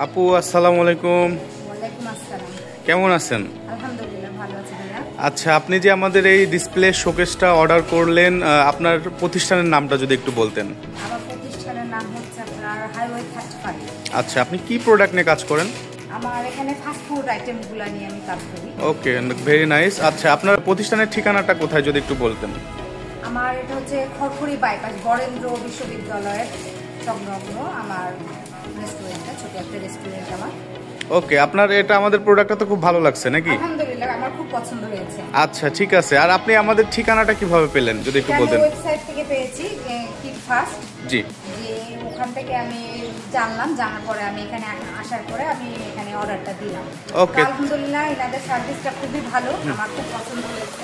আপু আসসালামু আলাইকুম। ওয়ালাইকুম আসসালাম। কেমন আছেন? আলহামদুলিল্লাহ ভালো আছি ভাইয়া। আচ্ছা, আপনি যে আমাদের এই ডিসপ্লে শোকেসটা অর্ডার করলেন, আপনার প্রতিষ্ঠানের নামটা যদি একটু বলতেন। আমার প্রতিষ্ঠানের নাম হচ্ছে আপনার হাইওয়ে 35। আচ্ছা, আপনি কি প্রোডাক্ট নিয়ে কাজ করেন? আমার এখানে ফাস্ট ফুড আইটেমগুলো নিয়ে আমি কাজ করি। ওকে, ভেরি নাইস। আচ্ছা, আপনার প্রতিষ্ঠানের ঠিকানাটা কোথায় যদি একটু বলতেন। আমার এটা হচ্ছে খড়খড়ি বাইপাস বরেন্দ্র বিশ্ববিদ্যালয়ের সংলগ্ন আমার রেস্টুরেন্টটা, ছোট একটা রেস্টুরেন্ট আমার। ওকে, আপনার এটা আমাদের প্রোডাক্টটা তো খুব ভালো লাগছে নাকি? আলহামদুলিল্লাহ আমার খুব পছন্দ হয়েছে। আচ্ছা, ঠিক আছে। আর আপনি আমাদের ঠিকানাটা কিভাবে পেলেন যদি একটু বলতেন। ওয়েবসাইট থেকে পেয়েছি কিক ফাস্ট। জি। যে ওখান থেকে আমি জানলাম, জানার পরে আমি এখানে আসার পরে আমি এখানে অর্ডারটা দিলাম। ওকে, আলহামদুলিল্লাহ এনাদের সার্ভিসটা খুবই ভালো, আমার খুব পছন্দ হয়েছে।